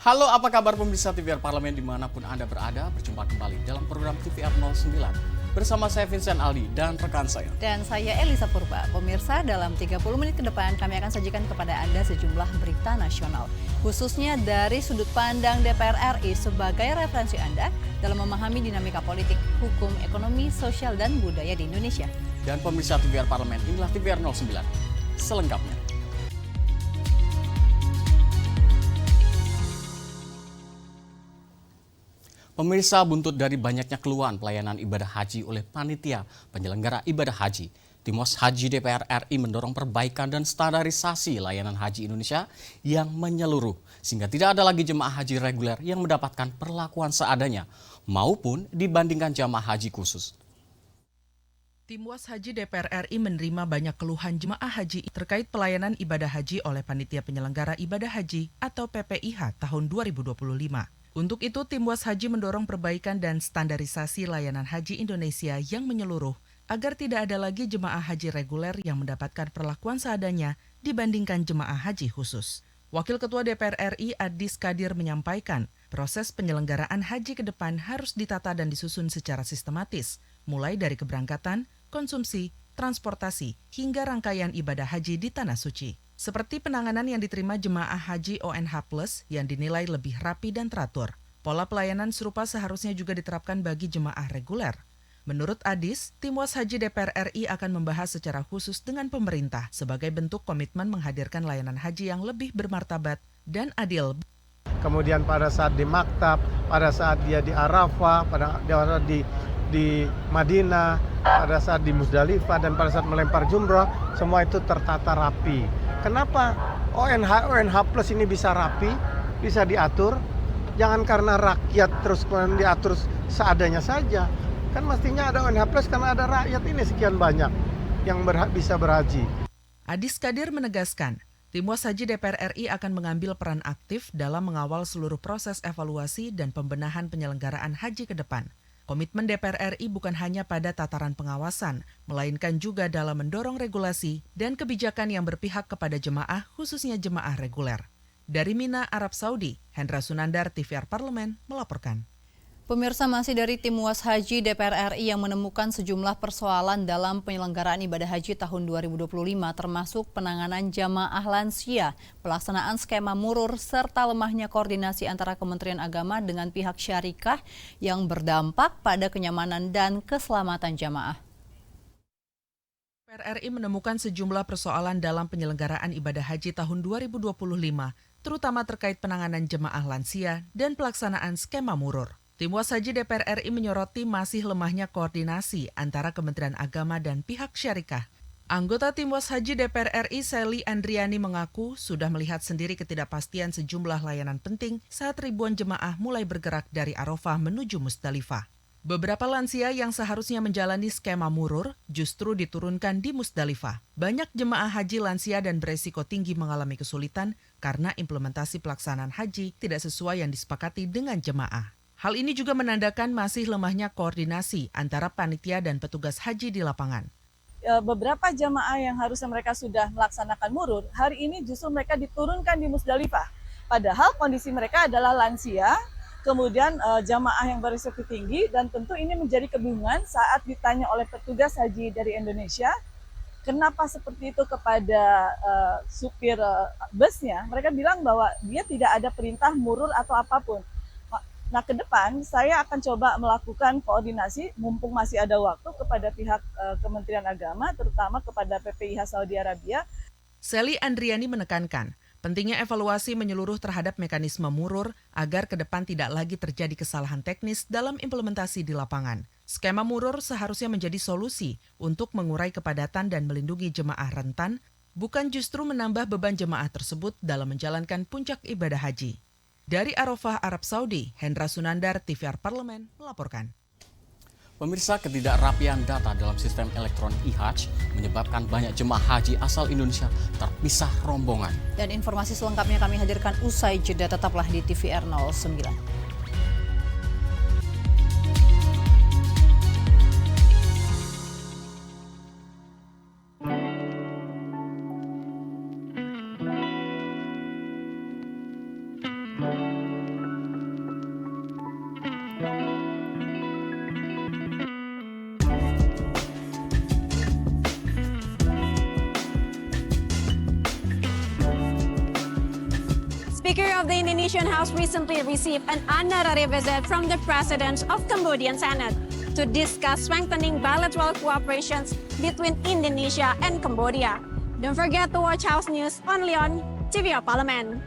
Halo, apa kabar pemirsa TVR Parlemen dimanapun Anda berada? Berjumpa kembali dalam program TVR 09 bersama saya Vincent Aldi dan rekan saya. Dan saya Elisa Purba. Pemirsa, dalam 30 menit ke depan kami akan sajikan kepada Anda sejumlah berita nasional. Khususnya dari sudut pandang DPR RI sebagai referensi Anda dalam memahami dinamika politik, hukum, ekonomi, sosial, dan budaya di Indonesia. Dan pemirsa TVR Parlemen, inilah TVR 09 selengkapnya. Pemirsa, buntut dari banyaknya keluhan pelayanan ibadah haji oleh panitia penyelenggara ibadah haji, Timwas Haji DPR RI mendorong perbaikan dan standarisasi layanan haji Indonesia yang menyeluruh, sehingga tidak ada lagi jemaah haji reguler yang mendapatkan perlakuan seadanya maupun dibandingkan jemaah haji khusus. Timwas Haji DPR RI menerima banyak keluhan jemaah haji terkait pelayanan ibadah haji oleh Panitia Penyelenggara Ibadah Haji atau PPIH tahun 2025. Untuk itu, Timwas Haji mendorong perbaikan dan standarisasi layanan haji Indonesia yang menyeluruh agar tidak ada lagi jemaah haji reguler yang mendapatkan perlakuan seadanya dibandingkan jemaah haji khusus. Wakil Ketua DPR RI Adis Kadir menyampaikan, proses penyelenggaraan haji ke depan harus ditata dan disusun secara sistematis, mulai dari keberangkatan, konsumsi, transportasi, hingga rangkaian ibadah haji di Tanah Suci. Seperti penanganan yang diterima jemaah haji ONH Plus yang dinilai lebih rapi dan teratur. Pola pelayanan serupa seharusnya juga diterapkan bagi jemaah reguler. Menurut Adis, Timwas Haji DPR RI akan membahas secara khusus dengan pemerintah sebagai bentuk komitmen menghadirkan layanan haji yang lebih bermartabat dan adil. Kemudian pada saat di Maktab, pada saat dia di Arafah, pada saat di Madinah, pada saat di Musdalifah, dan pada saat melempar jumrah, semua itu tertata rapi. Kenapa ONH Plus ini bisa rapi, bisa diatur? Jangan karena rakyat terus kemudian diatur seadanya saja. Kan mestinya ada ONH Plus karena ada rakyat ini sekian banyak yang bisa berhaji. Adis Kadir menegaskan, Timwas Haji DPR RI akan mengambil peran aktif dalam mengawal seluruh proses evaluasi dan pembenahan penyelenggaraan haji ke depan. Komitmen DPR RI bukan hanya pada tataran pengawasan, melainkan juga dalam mendorong regulasi dan kebijakan yang berpihak kepada jemaah, khususnya jemaah reguler. Dari Mina, Arab Saudi, Hendra Sunandar, TVR Parlemen, melaporkan. Pemirsa, masih dari Timwas Haji DPR RI yang menemukan sejumlah persoalan dalam penyelenggaraan ibadah haji tahun 2025 termasuk penanganan jamaah lansia, pelaksanaan skema murur, serta lemahnya koordinasi antara Kementerian Agama dengan pihak syarikah yang berdampak pada kenyamanan dan keselamatan jamaah. DPR RI menemukan sejumlah persoalan dalam penyelenggaraan ibadah haji tahun 2025, terutama terkait penanganan jemaah lansia dan pelaksanaan skema murur. Timwas Haji DPR RI menyoroti masih lemahnya koordinasi antara Kementerian Agama dan pihak syarikah. Anggota Timwas Haji DPR RI Sally Andriani mengaku sudah melihat sendiri ketidakpastian sejumlah layanan penting saat ribuan jemaah mulai bergerak dari Arafah menuju Musdalifah. Beberapa lansia yang seharusnya menjalani skema murur justru diturunkan di Musdalifah. Banyak jemaah haji lansia dan beresiko tinggi mengalami kesulitan karena implementasi pelaksanaan haji tidak sesuai yang disepakati dengan jemaah. Hal ini juga menandakan masih lemahnya koordinasi antara panitia dan petugas haji di lapangan. Beberapa jamaah yang harusnya mereka sudah melaksanakan murur, hari ini justru mereka diturunkan di Musdalifah. Padahal kondisi mereka adalah lansia, kemudian jamaah yang berisiko tinggi, dan tentu ini menjadi kebingungan saat ditanya oleh petugas haji dari Indonesia, kenapa seperti itu kepada supir busnya. Mereka bilang bahwa dia tidak ada perintah murur atau apapun. Nah, ke depan saya akan coba melakukan koordinasi mumpung masih ada waktu kepada pihak Kementerian Agama, terutama kepada PPIH Saudi Arabia. Sally Andriani menekankan pentingnya evaluasi menyeluruh terhadap mekanisme murur agar ke depan tidak lagi terjadi kesalahan teknis dalam implementasi di lapangan. Skema murur seharusnya menjadi solusi untuk mengurai kepadatan dan melindungi jemaah rentan, bukan justru menambah beban jemaah tersebut dalam menjalankan puncak ibadah haji. Dari Arafah, Arab Saudi, Hendra Sunandar, TVR Parlemen, melaporkan. Pemirsa, ketidakrapian data dalam sistem elektronik e-Hajj menyebabkan banyak jemaah haji asal Indonesia terpisah rombongan. Dan informasi selengkapnya kami hadirkan usai jeda, tetaplah di TVR 09. Speaker of the Indonesian House recently received an honorary visit from the President of Cambodian Senate to discuss strengthening bilateral cooperation between Indonesia and Cambodia. Don't forget to watch House News only on TVR Parlemen.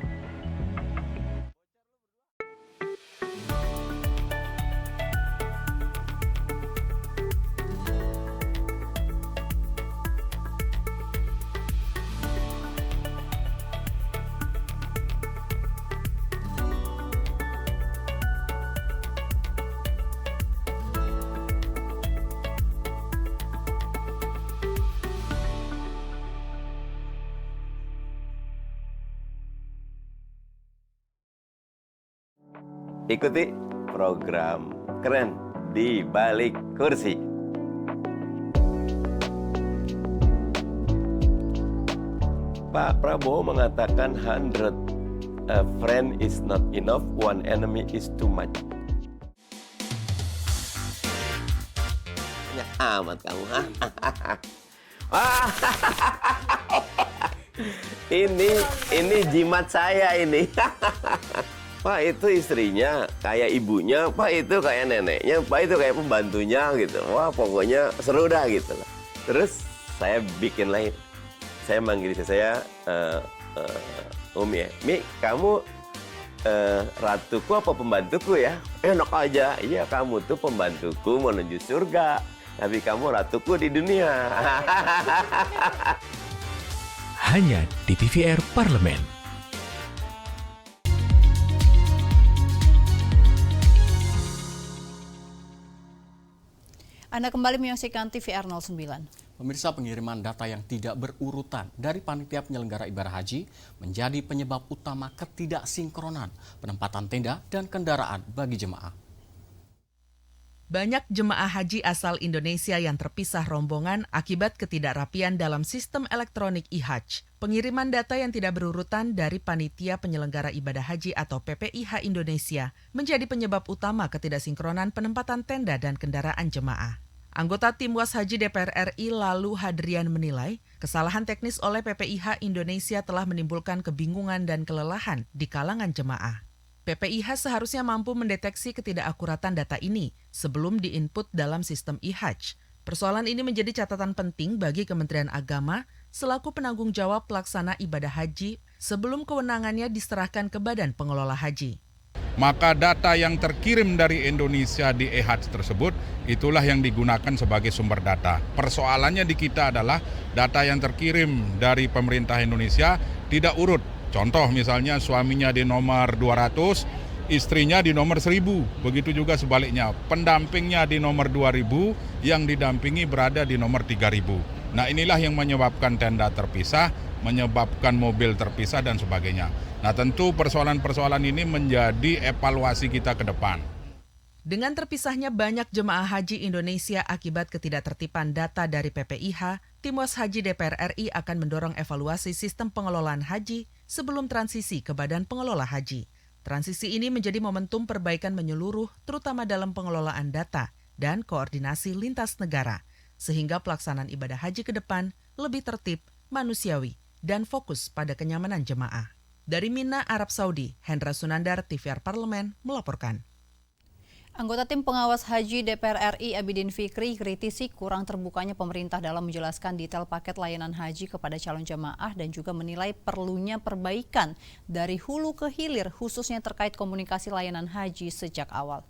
Ikuti program Keren di Balik Kursi. Pak Prabowo mengatakan 100 a friend is not enough, one enemy is too much. Banyak amat kamu, ha? Ini jimat saya ini. Pak itu istrinya, kayak ibunya, Pak itu kayak neneknya, Pak itu kayak pembantunya gitu. Wah pokoknya seru dah gitu. Terus saya bikin lain. Saya manggil istri saya, Umi ya. Mi, kamu ratuku apa pembantuku ya? Enak aja. Iya kamu tuh pembantuku menuju surga. Tapi kamu ratuku di dunia. Hanya di TVR Parlemen. Anda kembali menyaksikan TVR 09. Pemirsa, pengiriman data yang tidak berurutan dari panitia penyelenggara ibadah haji menjadi penyebab utama ketidaksinkronan penempatan tenda dan kendaraan bagi jemaah. Banyak jemaah haji asal Indonesia yang terpisah rombongan akibat ketidakrapian dalam sistem elektronik e-Hajj. Pengiriman data yang tidak berurutan dari Panitia Penyelenggara Ibadah Haji atau PPIH Indonesia menjadi penyebab utama ketidaksinkronan penempatan tenda dan kendaraan jemaah. Anggota Tim Was Haji DPR RI Lalu Hadrian menilai, kesalahan teknis oleh PPIH Indonesia telah menimbulkan kebingungan dan kelelahan di kalangan jemaah. PPIH seharusnya mampu mendeteksi ketidakakuratan data ini sebelum diinput dalam sistem e-Hajj. Persoalan ini menjadi catatan penting bagi Kementerian Agama selaku penanggung jawab pelaksana ibadah haji sebelum kewenangannya diserahkan ke Badan Pengelola Haji. Maka data yang terkirim dari Indonesia di e-Hajj tersebut, itulah yang digunakan sebagai sumber data. Persoalannya di kita adalah data yang terkirim dari pemerintah Indonesia tidak urut. Contoh misalnya suaminya di nomor 200, istrinya di nomor 1000. Begitu juga sebaliknya, pendampingnya di nomor 2000, yang didampingi berada di nomor 3000. Nah inilah yang menyebabkan tenda terpisah, menyebabkan mobil terpisah dan sebagainya. Nah tentu persoalan-persoalan ini menjadi evaluasi kita ke depan. Dengan terpisahnya banyak jemaah haji Indonesia akibat ketidaktertiban data dari PPIH, Tim Was Haji DPR RI akan mendorong evaluasi sistem pengelolaan haji sebelum transisi ke Badan Pengelola Haji. Transisi ini menjadi momentum perbaikan menyeluruh, terutama dalam pengelolaan data dan koordinasi lintas negara, sehingga pelaksanaan ibadah haji ke depan lebih tertib, manusiawi, dan fokus pada kenyamanan jemaah. Dari Mina, Arab Saudi, Hendra Sunandar, TVR Parlemen, melaporkan. Anggota Tim Pengawas Haji DPR RI Abidin Fikri kritisi kurang terbukanya pemerintah dalam menjelaskan detail paket layanan haji kepada calon jemaah dan juga menilai perlunya perbaikan dari hulu ke hilir khususnya terkait komunikasi layanan haji sejak awal.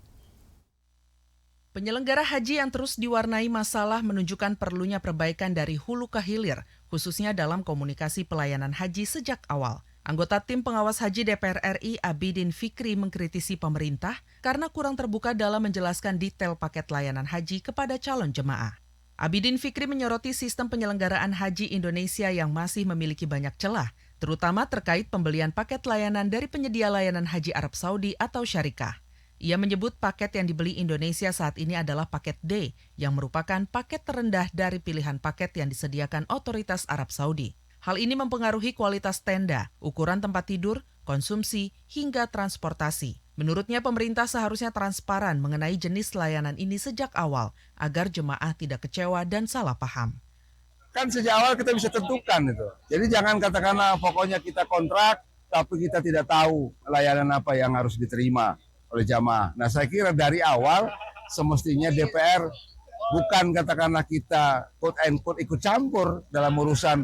Penyelenggara haji yang terus diwarnai masalah menunjukkan perlunya perbaikan dari hulu ke hilir khususnya dalam komunikasi pelayanan haji sejak awal. Anggota Tim Pengawas Haji DPR RI Abidin Fikri mengkritisi pemerintah karena kurang terbuka dalam menjelaskan detail paket layanan haji kepada calon jemaah. Abidin Fikri menyoroti sistem penyelenggaraan haji Indonesia yang masih memiliki banyak celah, terutama terkait pembelian paket layanan dari penyedia layanan haji Arab Saudi atau syarikah. Ia menyebut paket yang dibeli Indonesia saat ini adalah paket D, yang merupakan paket terendah dari pilihan paket yang disediakan otoritas Arab Saudi. Hal ini mempengaruhi kualitas tenda, ukuran tempat tidur, konsumsi, hingga transportasi. Menurutnya pemerintah seharusnya transparan mengenai jenis layanan ini sejak awal agar jemaah tidak kecewa dan salah paham. Kan sejak awal kita bisa tentukan itu. Jadi jangan katakanlah pokoknya kita kontrak, tapi kita tidak tahu layanan apa yang harus diterima oleh jamaah. Nah, saya kira dari awal semestinya DPR bukan katakanlah kita quote and quote ikut campur dalam urusan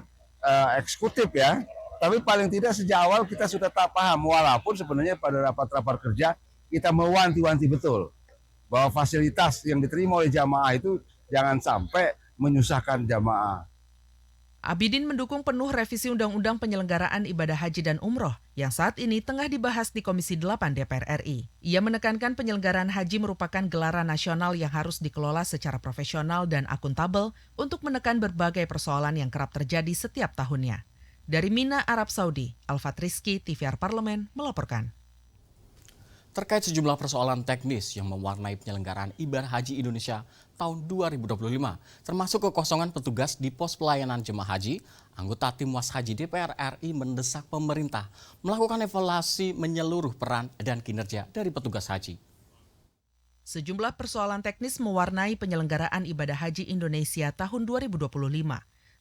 eksekutif ya, tapi paling tidak sejak awal kita sudah tak paham, walaupun sebenarnya pada rapat-rapat kerja kita mewanti-wanti betul bahwa fasilitas yang diterima oleh jamaah itu jangan sampai menyusahkan jamaah. Abidin mendukung penuh revisi Undang-Undang Penyelenggaraan Ibadah Haji dan Umroh yang saat ini tengah dibahas di Komisi 8 DPR RI. Ia menekankan penyelenggaraan haji merupakan gelaran nasional yang harus dikelola secara profesional dan akuntabel untuk menekan berbagai persoalan yang kerap terjadi setiap tahunnya. Dari Mina, Arab Saudi, Alfat Rizky, TVR Parlemen melaporkan. Terkait sejumlah persoalan teknis yang mewarnai penyelenggaraan ibadah haji Indonesia tahun 2025, termasuk kekosongan petugas di pos pelayanan jemaah haji, anggota Tim Was Haji DPR RI mendesak pemerintah melakukan evaluasi menyeluruh peran dan kinerja dari petugas haji. Sejumlah persoalan teknis mewarnai penyelenggaraan ibadah haji Indonesia tahun 2025.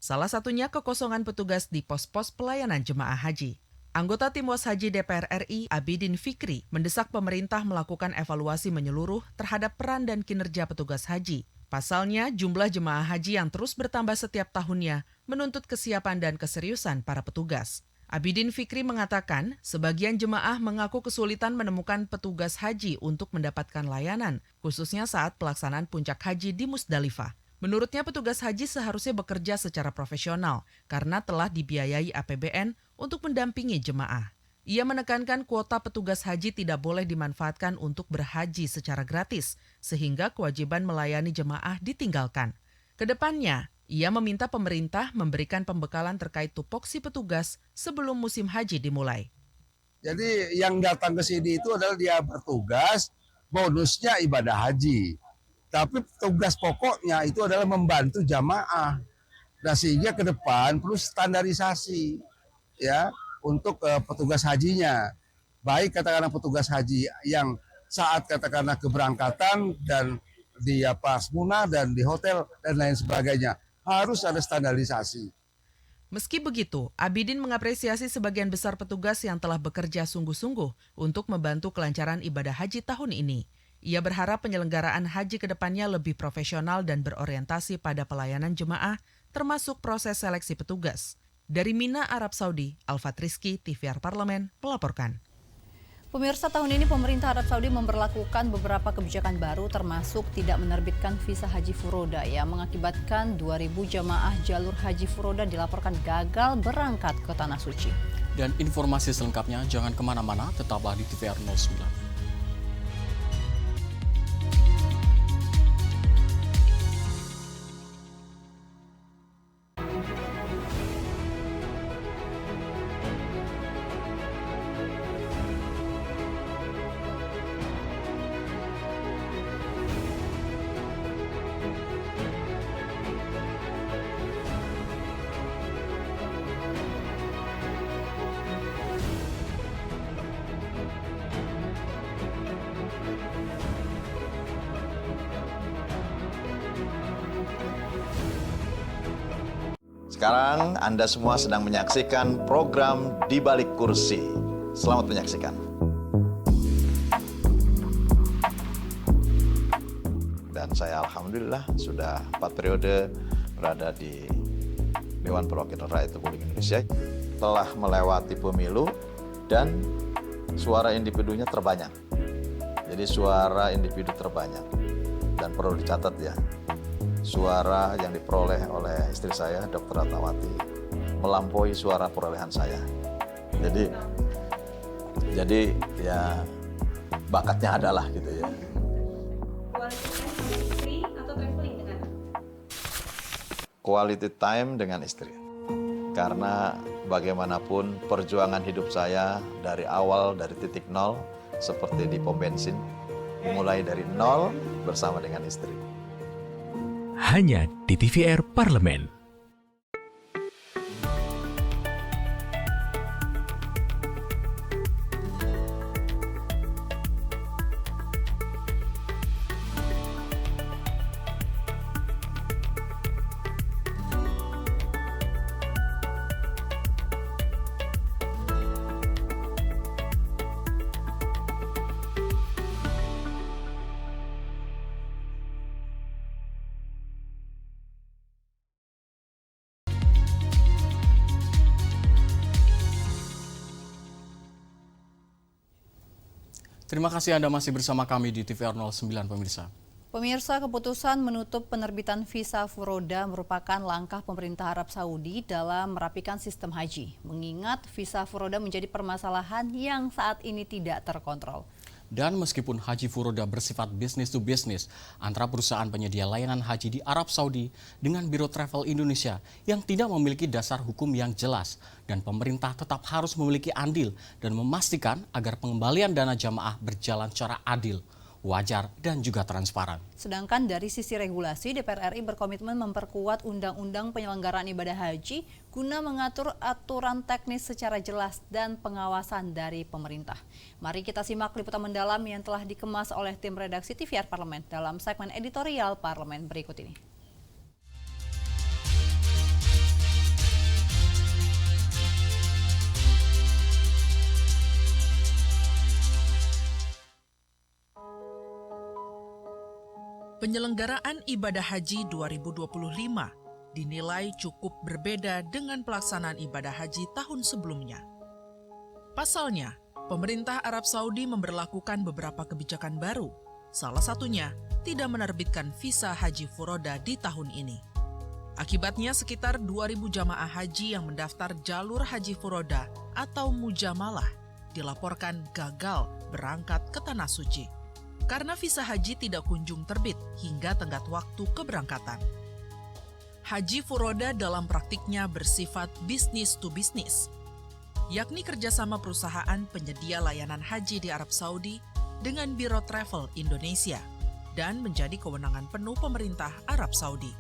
Salah satunya kekosongan petugas di pos-pos pelayanan jemaah haji. Anggota Tim Was Haji DPR RI, Abidin Fikri, mendesak pemerintah melakukan evaluasi menyeluruh terhadap peran dan kinerja petugas haji. Pasalnya, jumlah jemaah haji yang terus bertambah setiap tahunnya menuntut kesiapan dan keseriusan para petugas. Abidin Fikri mengatakan, sebagian jemaah mengaku kesulitan menemukan petugas haji untuk mendapatkan layanan, khususnya saat pelaksanaan puncak haji di Musdalifah. Menurutnya petugas haji seharusnya bekerja secara profesional karena telah dibiayai APBN untuk mendampingi jemaah. Ia menekankan kuota petugas haji tidak boleh dimanfaatkan untuk berhaji secara gratis, sehingga kewajiban melayani jemaah ditinggalkan. Kedepannya, ia meminta pemerintah memberikan pembekalan terkait tupoksi petugas sebelum musim haji dimulai. Jadi yang datang ke sini itu adalah dia bertugas, bonusnya ibadah haji. Tapi tugas pokoknya itu adalah membantu jamaah. Nah, sehingga ke depan perlu standarisasi ya untuk petugas hajinya. Baik katakanlah petugas haji yang saat katakanlah keberangkatan dan di Pasmuna dan di hotel dan lain sebagainya. Harus ada standarisasi. Meski begitu, Abidin mengapresiasi sebagian besar petugas yang telah bekerja sungguh-sungguh untuk membantu kelancaran ibadah haji tahun ini. Ia berharap penyelenggaraan haji ke depannya lebih profesional dan berorientasi pada pelayanan jemaah, termasuk proses seleksi petugas. Dari Mina, Arab Saudi, Alfat Rizky, TVR Parlemen, melaporkan. Pemirsa, tahun ini pemerintah Arab Saudi memberlakukan beberapa kebijakan baru termasuk tidak menerbitkan visa haji furoda yang mengakibatkan 2.000 jamaah jalur haji furoda dilaporkan gagal berangkat ke Tanah Suci. Dan informasi selengkapnya jangan kemana-mana, tetaplah di TVR 09. Sekarang Anda semua sedang menyaksikan program Di Balik Kursi. Selamat menyaksikan. Dan saya alhamdulillah sudah 4 periode berada di Dewan Perwakilan Rakyat Republik Indonesia. Telah melewati pemilu dan suara individunya terbanyak. Jadi suara individu terbanyak. Dan perlu dicatat ya, suara yang diperoleh oleh istri saya, Dr. Ratnawati, melampaui suara perolehan saya. Jadi ya bakatnya adalah gitu ya. Quality time dengan istri. Karena bagaimanapun perjuangan hidup saya dari awal, dari titik nol, seperti di pom bensin, mulai dari nol bersama dengan istri. Hanya di TVR Parlemen. Terima kasih Anda masih bersama kami di TVR 09 pemirsa. Pemirsa, keputusan menutup penerbitan visa furoda merupakan langkah pemerintah Arab Saudi dalam merapikan sistem haji. Mengingat visa furoda menjadi permasalahan yang saat ini tidak terkontrol. Dan meskipun haji furoda bersifat business to business antara perusahaan penyedia layanan haji di Arab Saudi dengan Biro Travel Indonesia yang tidak memiliki dasar hukum yang jelas, dan pemerintah tetap harus memiliki andil dan memastikan agar pengembalian dana jamaah berjalan secara adil, wajar, dan juga transparan. Sedangkan dari sisi regulasi, DPR RI berkomitmen memperkuat Undang-Undang Penyelenggaraan Ibadah Haji guna mengatur aturan teknis secara jelas dan pengawasan dari pemerintah. Mari kita simak liputan mendalam yang telah dikemas oleh tim redaksi TVR Parlemen dalam segmen editorial Parlemen berikut ini. Penyelenggaraan ibadah haji 2025 dinilai cukup berbeda dengan pelaksanaan ibadah haji tahun sebelumnya. Pasalnya, pemerintah Arab Saudi memberlakukan beberapa kebijakan baru. Salah satunya, tidak menerbitkan visa haji furoda di tahun ini. Akibatnya sekitar 2.000 jamaah haji yang mendaftar jalur haji furoda atau mujamalah dilaporkan gagal berangkat ke Tanah Suci karena visa haji tidak kunjung terbit hingga tenggat waktu keberangkatan. Haji furoda dalam praktiknya bersifat business to business, yakni kerjasama perusahaan penyedia layanan haji di Arab Saudi dengan Biro Travel Indonesia dan menjadi kewenangan penuh pemerintah Arab Saudi.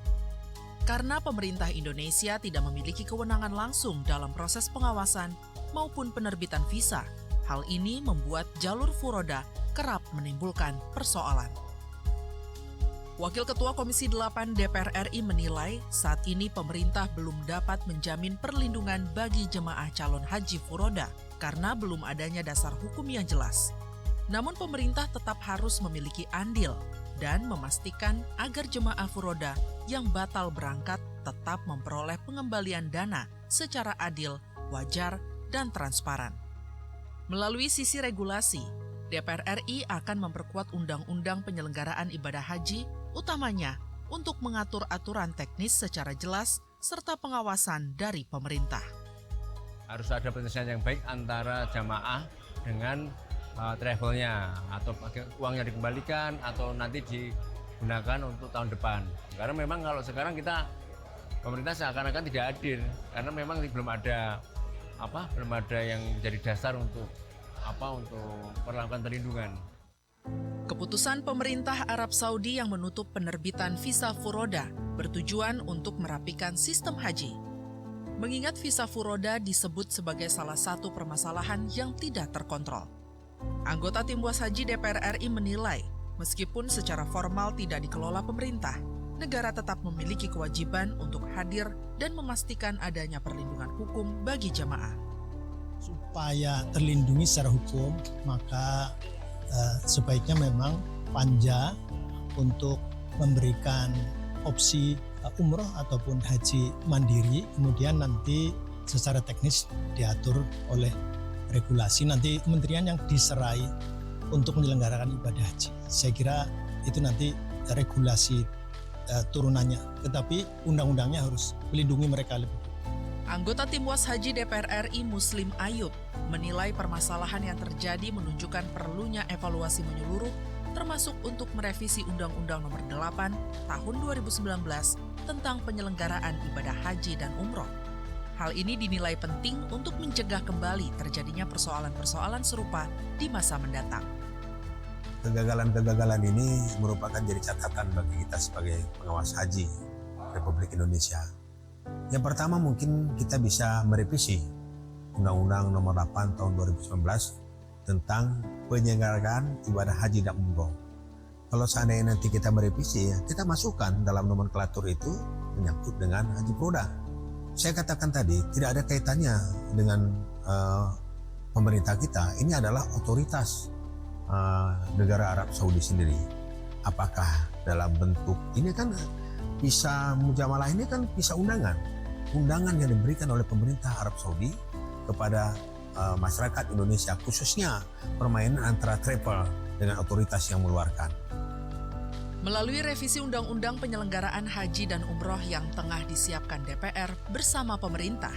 Karena pemerintah Indonesia tidak memiliki kewenangan langsung dalam proses pengawasan maupun penerbitan visa, hal ini membuat jalur furoda kerap menimbulkan persoalan. Wakil Ketua Komisi 8 DPR RI menilai saat ini pemerintah belum dapat menjamin perlindungan bagi jemaah calon haji furoda karena belum adanya dasar hukum yang jelas. Namun pemerintah tetap harus memiliki andil dan memastikan agar jemaah furoda yang batal berangkat tetap memperoleh pengembalian dana secara adil, wajar, dan transparan. Melalui sisi regulasi, DPR RI akan memperkuat Undang-Undang Penyelenggaraan Ibadah Haji, utamanya untuk mengatur aturan teknis secara jelas serta pengawasan dari pemerintah. Harus ada penyelesaian yang baik antara jamaah dengan travelnya, atau uangnya dikembalikan atau nanti digunakan untuk tahun depan. Karena memang kalau sekarang pemerintah seakan-akan tidak adil, karena memang belum ada yang jadi dasar untuk melakukan perlindungan. Keputusan pemerintah Arab Saudi yang menutup penerbitan visa furoda bertujuan untuk merapikan sistem haji. Mengingat visa furoda disebut sebagai salah satu permasalahan yang tidak terkontrol. Anggota Tim Was Haji DPR RI menilai, meskipun secara formal tidak dikelola pemerintah, negara tetap memiliki kewajiban untuk hadir dan memastikan adanya perlindungan hukum bagi jamaah. Supaya terlindungi secara hukum, maka sebaiknya memang panja untuk memberikan opsi umroh ataupun haji mandiri, kemudian nanti secara teknis diatur oleh regulasi, nanti kementerian yang diserai untuk menyelenggarakan ibadah haji. Saya kira itu nanti regulasi turunannya, tetapi undang-undangnya harus melindungi mereka lebih. Anggota Tim Was Haji DPR RI Muslim Ayub menilai permasalahan yang terjadi menunjukkan perlunya evaluasi menyeluruh, termasuk untuk merevisi Undang-Undang Nomor 8 Tahun 2019 tentang penyelenggaraan ibadah haji dan umroh. Hal ini dinilai penting untuk mencegah kembali terjadinya persoalan-persoalan serupa di masa mendatang. Kegagalan-kegagalan ini merupakan jadi catatan bagi kita sebagai pengawas haji Republik Indonesia. Yang pertama, mungkin kita bisa merevisi Undang-Undang Nomor 8 Tahun 2019 tentang penyelenggaraan ibadah haji dan umroh. Kalau seandainya nanti kita merevisi, kita masukkan dalam nomenklatur itu menyangkut dengan haji furoda. Saya katakan tadi, tidak ada kaitannya dengan pemerintah kita. Ini adalah otoritas negara Arab Saudi sendiri. Apakah dalam bentuk ini kan visa mujamalah ini kan visa undangan yang diberikan oleh pemerintah Arab Saudi kepada masyarakat Indonesia, khususnya permainan antara travel dengan otoritas yang mengeluarkan. Melalui revisi Undang-Undang Penyelenggaraan Haji dan Umroh yang tengah disiapkan DPR bersama pemerintah,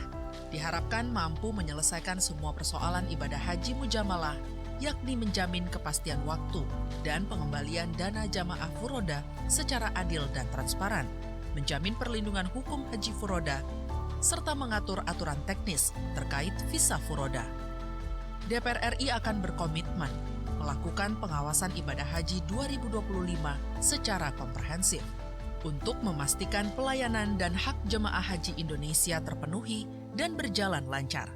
diharapkan mampu menyelesaikan semua persoalan ibadah haji mujamalah, yakni menjamin kepastian waktu dan pengembalian dana jamaah furoda secara adil dan transparan, menjamin perlindungan hukum haji furoda, serta mengatur aturan teknis terkait visa furoda. DPR RI akan berkomitmen melakukan pengawasan ibadah haji 2025 secara komprehensif untuk memastikan pelayanan dan hak jemaah haji Indonesia terpenuhi dan berjalan lancar.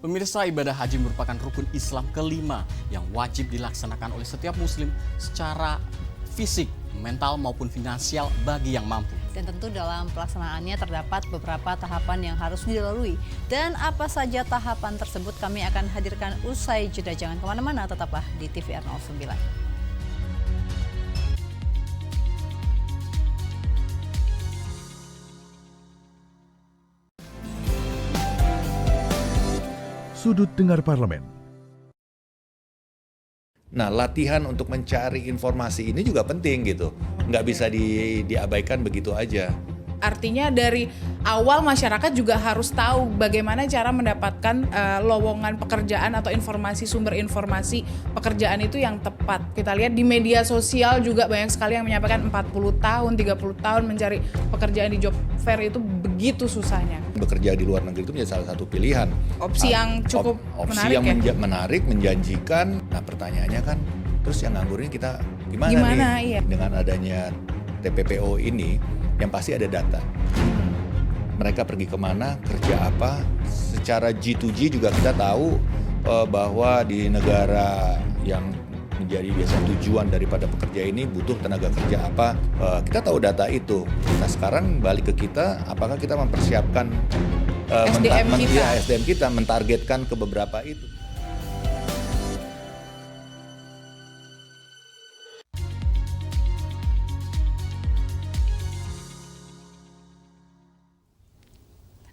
Pemirsa, ibadah haji merupakan rukun Islam kelima yang wajib dilaksanakan oleh setiap muslim secara fisik, mental maupun finansial bagi yang mampu. Dan tentu dalam pelaksanaannya terdapat beberapa tahapan yang harus dilalui. Dan apa saja tahapan tersebut kami akan hadirkan usai jeda. Jangan kemana-mana, tetaplah di TVR 09. Sudut Dengar Parlemen. Nah, latihan untuk mencari informasi ini juga penting gitu. Nggak bisa diabaikan begitu aja. Artinya dari awal masyarakat juga harus tahu bagaimana cara mendapatkan lowongan pekerjaan atau sumber informasi pekerjaan itu yang tepat. Kita lihat di media sosial juga banyak sekali yang menyampaikan 40 tahun, 30 tahun mencari pekerjaan di job fair itu begitu susahnya. Bekerja di luar negeri itu menjadi salah satu pilihan. Opsi yang cukup menarik ya? Menarik, menjanjikan. Nah, pertanyaannya kan, terus yang nganggur ini kita gimana nih? Iya. Dengan adanya TPPO ini, yang pasti ada data. Mereka pergi kemana, kerja apa. Secara G2G juga kita tahu bahwa di negara yang menjadi biasa tujuan daripada pekerja ini butuh tenaga kerja apa. Kita tahu data itu. Nah, sekarang balik ke kita, apakah kita mempersiapkan SDM kita mentargetkan ke beberapa itu.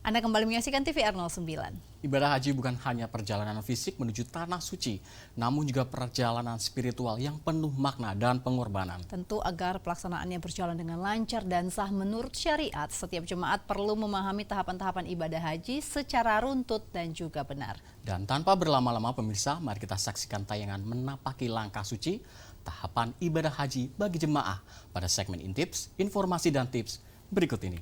Anda kembali menyaksikan TVR 09. Ibadah haji bukan hanya perjalanan fisik menuju tanah suci, namun juga perjalanan spiritual yang penuh makna dan pengorbanan. Tentu agar pelaksanaannya berjalan dengan lancar dan sah menurut syariat, setiap jemaat perlu memahami tahapan-tahapan ibadah haji secara runtut dan juga benar. Dan tanpa berlama-lama pemirsa, mari kita saksikan tayangan menapaki langkah suci, tahapan ibadah haji bagi jemaah pada segmen Intips, informasi dan tips berikut ini.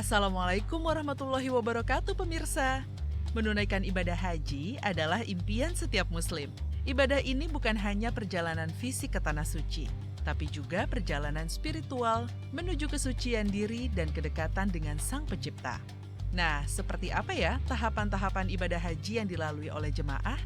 Assalamualaikum warahmatullahi wabarakatuh pemirsa. Menunaikan ibadah haji adalah impian setiap muslim. Ibadah ini bukan hanya perjalanan fisik ke tanah suci, tapi juga perjalanan spiritual menuju kesucian diri dan kedekatan dengan Sang Pencipta. Nah, seperti apa ya tahapan-tahapan ibadah haji yang dilalui oleh jemaah?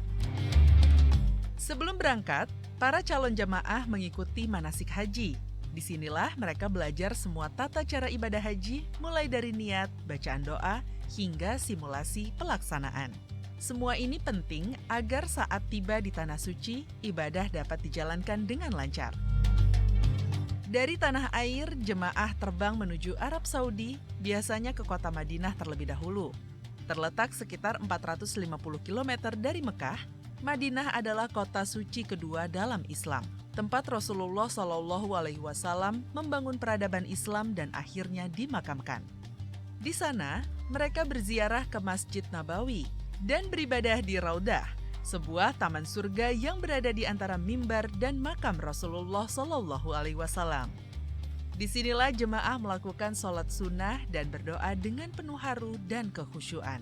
Sebelum berangkat, para calon jemaah mengikuti manasik haji. Disinilah mereka belajar semua tata cara ibadah haji, mulai dari niat, bacaan doa, hingga simulasi pelaksanaan. Semua ini penting agar saat tiba di tanah suci, ibadah dapat dijalankan dengan lancar. Dari tanah air, jemaah terbang menuju Arab Saudi, biasanya ke kota Madinah terlebih dahulu. Terletak sekitar 450 km dari Mekah, Madinah adalah kota suci kedua dalam Islam. Tempat Rasulullah SAW membangun peradaban Islam dan akhirnya dimakamkan. Di sana, mereka berziarah ke Masjid Nabawi dan beribadah di Raudah, sebuah taman surga yang berada di antara mimbar dan makam Rasulullah SAW. Disinilah jemaah melakukan sholat sunnah dan berdoa dengan penuh haru dan kekhusyuan.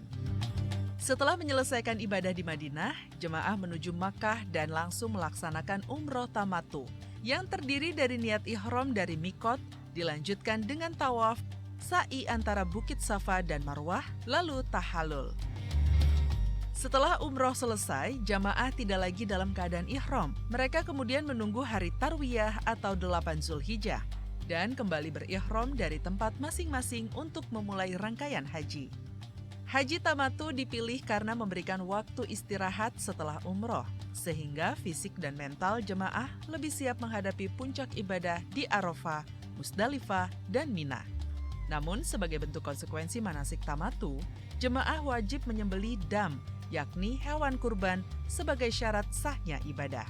Setelah menyelesaikan ibadah di Madinah, jemaah menuju Makkah dan langsung melaksanakan umroh tamattu yang terdiri dari niat ihram dari mikot, dilanjutkan dengan tawaf, sa'i antara Bukit Safa dan Marwah, lalu tahallul. Setelah umroh selesai, jamaah tidak lagi dalam keadaan ihram. Mereka kemudian menunggu hari Tarwiyah atau 8 Zulhijjah. dan kembali berihram dari tempat masing-masing untuk memulai rangkaian haji. Haji Tamatu dipilih karena memberikan waktu istirahat setelah umroh, sehingga fisik dan mental jemaah lebih siap menghadapi puncak ibadah di Arafah, Musdalifah, dan Mina. Namun sebagai bentuk konsekuensi manasik Tamatu, jemaah wajib menyembelih dam, yakni hewan kurban sebagai syarat sahnya ibadah.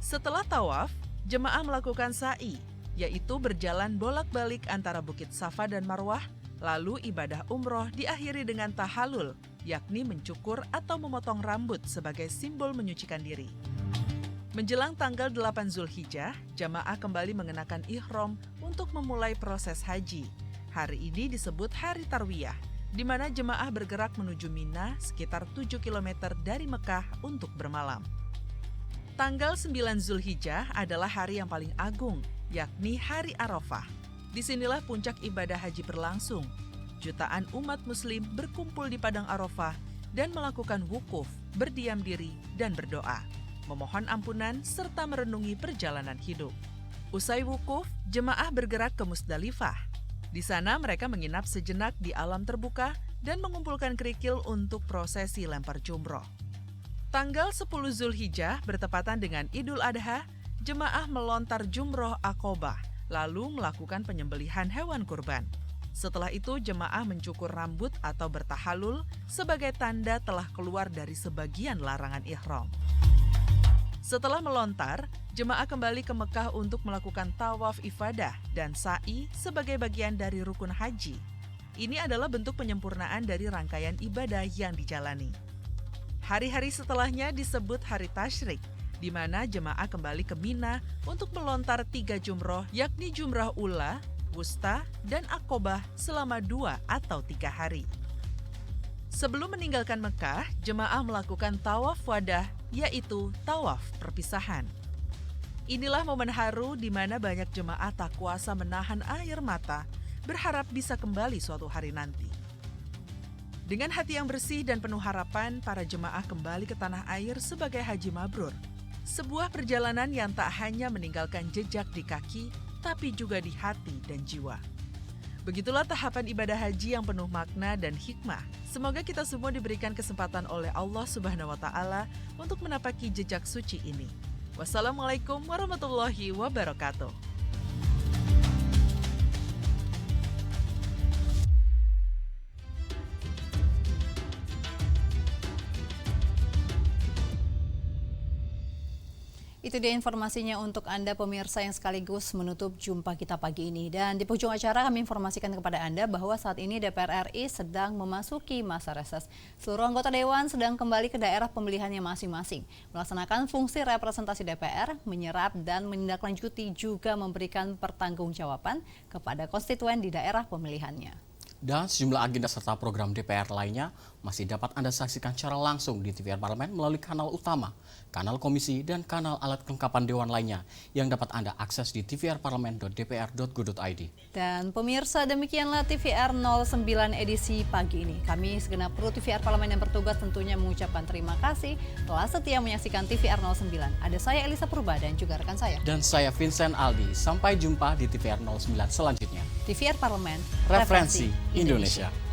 Setelah tawaf, jemaah melakukan sa'i, yaitu berjalan bolak-balik antara Bukit Safa dan Marwah. Lalu ibadah umroh diakhiri dengan tahalul, yakni mencukur atau memotong rambut sebagai simbol menyucikan diri. Menjelang tanggal 8 Zulhijjah, jamaah kembali mengenakan ihram untuk memulai proses haji. Hari ini disebut Hari Tarwiyah, di mana jemaah bergerak menuju Mina sekitar 7 km dari Mekah untuk bermalam. Tanggal 9 Zulhijjah adalah hari yang paling agung, yakni Hari Arafah. Disinilah puncak ibadah haji berlangsung. Jutaan umat muslim berkumpul di Padang Arafah dan melakukan wukuf, berdiam diri, dan berdoa, memohon ampunan serta merenungi perjalanan hidup. Usai wukuf, jemaah bergerak ke Musdalifah. Di sana mereka menginap sejenak di alam terbuka dan mengumpulkan kerikil untuk prosesi lempar jumroh. Tanggal 10 Zulhijjah bertepatan dengan Idul Adha, jemaah melontar jumroh Aqobah, lalu melakukan penyembelihan hewan kurban. Setelah itu jemaah mencukur rambut atau bertahalul sebagai tanda telah keluar dari sebagian larangan ihram. Setelah melontar, jemaah kembali ke Mekah untuk melakukan tawaf ifadah dan sa'i sebagai bagian dari rukun haji. Ini adalah bentuk penyempurnaan dari rangkaian ibadah yang dijalani. Hari-hari setelahnya disebut Hari Tasyrik, di mana jemaah kembali ke Mina untuk melontar 3 jumroh, yakni jumrah ula, wusta, dan Aqobah selama 2 atau 3 hari. Sebelum meninggalkan Mekah, jemaah melakukan tawaf wadah, yaitu tawaf perpisahan. Inilah momen haru di mana banyak jemaah tak kuasa menahan air mata, berharap bisa kembali suatu hari nanti. Dengan hati yang bersih dan penuh harapan, para jemaah kembali ke tanah air sebagai haji mabrur. Sebuah perjalanan yang tak hanya meninggalkan jejak di kaki, tapi juga di hati dan jiwa. Begitulah tahapan ibadah haji yang penuh makna dan hikmah. Semoga kita semua diberikan kesempatan oleh Allah Subhanahu wa Ta'ala untuk menapaki jejak suci ini. Wassalamualaikum warahmatullahi wabarakatuh. Itu dia informasinya untuk Anda pemirsa yang sekaligus menutup jumpa kita pagi ini. Dan di penghujung acara kami informasikan kepada Anda bahwa saat ini DPR RI sedang memasuki masa reses. Seluruh anggota Dewan sedang kembali ke daerah pemilihannya masing-masing. Melaksanakan fungsi representasi DPR, menyerap dan menindaklanjuti juga memberikan pertanggungjawaban kepada konstituen di daerah pemilihannya. Dan sejumlah agenda serta program DPR lainnya masih dapat Anda saksikan secara langsung di TVR Parlemen melalui kanal utama, kanal komisi, dan kanal alat kelengkapan Dewan lainnya yang dapat Anda akses di tvrparlemen.dpr.go.id. Dan pemirsa, demikianlah TVR 09 edisi pagi ini. Kami segenap kru TVR Parlemen yang bertugas tentunya mengucapkan terima kasih telah setia menyaksikan TVR 09. Ada saya Elisa Purba dan juga rekan saya. Dan saya Vincent Aldi. Sampai jumpa di TVR 09 selanjutnya. TVR Parlemen, Referensi Indonesia.